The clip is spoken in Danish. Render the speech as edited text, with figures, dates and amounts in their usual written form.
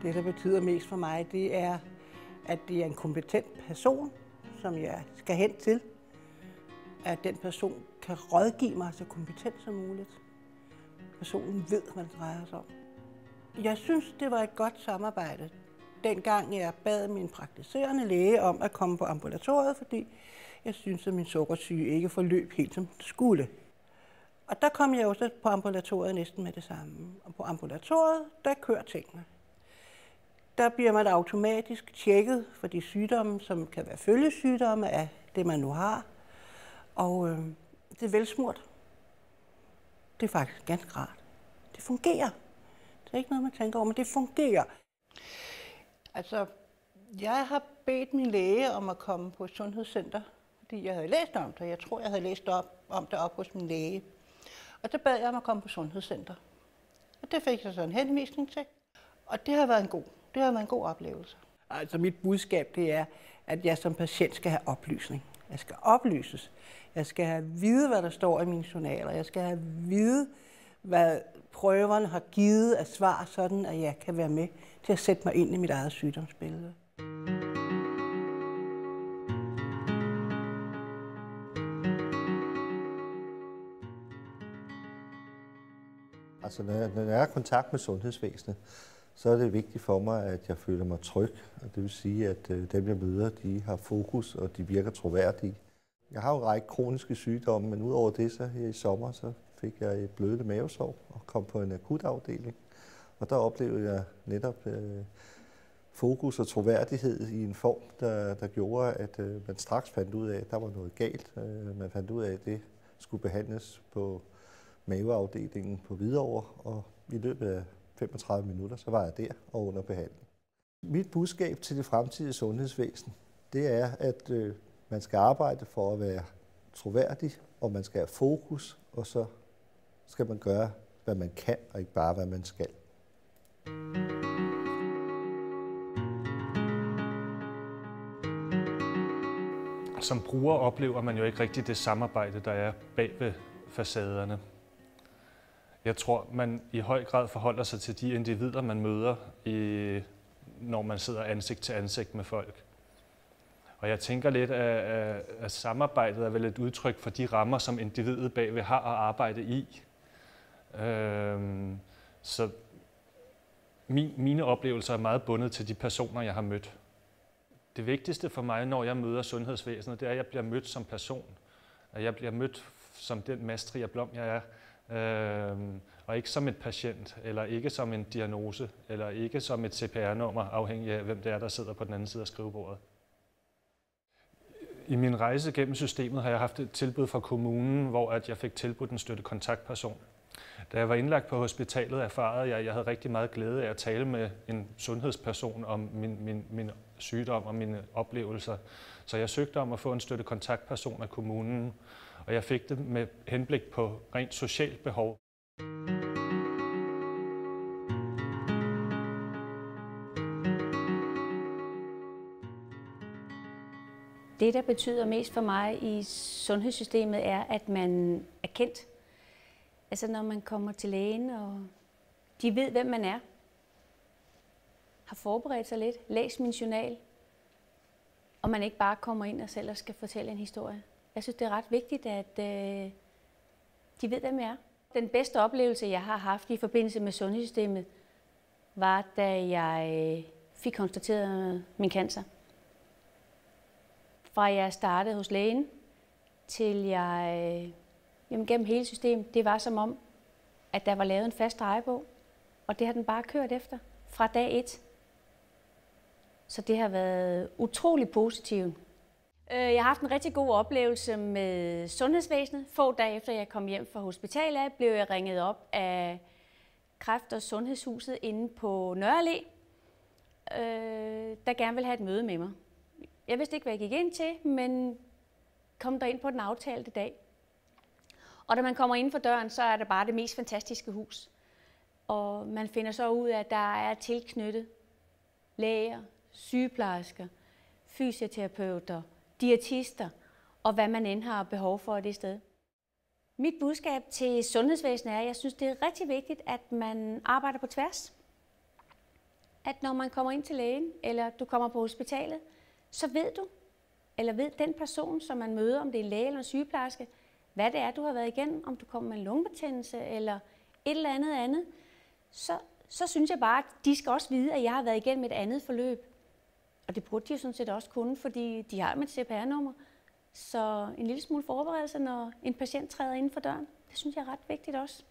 Det, der betyder mest for mig, det er, at det er en kompetent person, som jeg skal hen til. At den person kan rådgive mig så kompetent som muligt. Personen ved, hvad det drejer sig om. Jeg synes, det var et godt samarbejde, dengang jeg bad min praktiserende læge om at komme på ambulatoriet, fordi jeg synes, at min sukkersyge ikke forløb helt som det skulle. Og der kom jeg også på ambulatoriet næsten med det samme. Og på ambulatoriet, der kører tingene. Der bliver man automatisk tjekket for de sygdomme, som kan være følgesygdomme af det, man nu har. Og det er velsmurt. Det er faktisk ganske rart. Det fungerer. Det er ikke noget, man tænker over, men det fungerer. Altså, jeg har bedt min læge om at komme på et sundhedscenter, fordi jeg havde læst om det. Jeg tror, jeg havde læst om det op hos min læge. Og der bad jeg om at komme på sundhedscenter. Og det fik jeg så en henvisning til. Og det har været en god oplevelse. Altså, mit budskab, det er, at jeg som patient skal have oplysning. Jeg skal oplyses. Jeg skal have vide, hvad der står i mine journaler. Jeg skal have vide, hvad prøverne har givet af svar, sådan at jeg kan være med til at sætte mig ind i mit eget sygdomsbillede. Altså, når jeg er i kontakt med sundhedsvæsenet, så er det vigtigt for mig, at jeg føler mig tryg. Og det vil sige, at dem, jeg møder, de har fokus, og de virker troværdige. Jeg har jo en række kroniske sygdomme, men udover det, så her i sommer, så fik jeg et blødende mavesår og kom på en akutafdeling. Og der oplevede jeg netop fokus og troværdighed i en form, der gjorde, at man straks fandt ud af, at der var noget galt. Man fandt ud af, at det skulle behandles på maveafdelingen på Hvidovre, og i løbet af 35 minutter, så var jeg der og under behandling. Mit budskab til det fremtidige sundhedsvæsen, det er, at man skal arbejde for at være troværdig, og man skal have fokus, og så skal man gøre, hvad man kan, og ikke bare, hvad man skal. Som bruger oplever man jo ikke rigtig det samarbejde, der er bag ved facaderne. Jeg tror, man i høj grad forholder sig til de individer, man møder, når man sidder ansigt til ansigt med folk. Og jeg tænker lidt, at samarbejdet er vel et udtryk for de rammer, som individet bagved har at arbejde i. Så mine oplevelser er meget bundet til de personer, jeg har mødt. Det vigtigste for mig, når jeg møder sundhedsvæsenet, det er, at jeg bliver mødt som person. At jeg bliver mødt som den Mads Trier Blom, jeg er. Og ikke som et patient, eller ikke som en diagnose, eller ikke som et CPR-nummer, afhængig af, hvem det er, der sidder på den anden side af skrivebordet. I min rejse gennem systemet har jeg haft et tilbud fra kommunen, hvor jeg fik tilbudt en støttekontaktperson. Da jeg var indlagt på hospitalet, erfarede jeg, at jeg havde rigtig meget glæde af at tale med en sundhedsperson om min sygdom og mine oplevelser. Så jeg søgte om at få en støttekontaktperson af kommunen, og jeg fik det med henblik på rent socialt behov. Det, der betyder mest for mig i sundhedssystemet, er, at man er kendt. Altså når man kommer til lægen, og de ved, hvem man er, har forberedt sig lidt, læst min journal, og man ikke bare kommer ind og selv skal fortælle en historie. Jeg synes, det er ret vigtigt, at de ved, hvem jeg er. Den bedste oplevelse, jeg har haft i forbindelse med sundhedssystemet, var, da jeg fik konstateret min cancer. Fra jeg startede hos lægen, til jeg gennem hele systemet, det var som om, at der var lavet en fast drejebog, og det har den bare kørt efter, fra dag 1. Så det har været utrolig positivt. Jeg har haft en rigtig god oplevelse med sundhedsvæsenet. Få dage efter jeg kom hjem fra hospitalet, blev jeg ringet op af Kræft- og Sundhedshuset inde på Nørre Allé, der gerne ville have et møde med mig. Jeg vidste ikke, hvad jeg gik ind til, men kom derind på den aftalte dag. Og da man kommer ind for døren, så er det bare det mest fantastiske hus. Og man finder så ud af, at der er tilknyttet læger, sygeplejersker, fysioterapeuter, diætister og hvad man end har behov for det sted. Mit budskab til sundhedsvæsenet er, at jeg synes, det er rigtig vigtigt, at man arbejder på tværs. at når man kommer ind til lægen, eller du kommer på hospitalet, så ved du, eller ved den person, som man møder, om det er en læge eller en sygeplejerske, hvad det er, du har været igennem, om du kommer med en lungebetændelse eller et eller andet, så synes jeg bare, at de skal også vide, at jeg har været igennem et andet forløb. Og det burde de jo sådan set også kunne, fordi de har mit CPR-nummer. Så en lille smule forberedelse, når en patient træder inden for døren, det synes jeg er ret vigtigt også.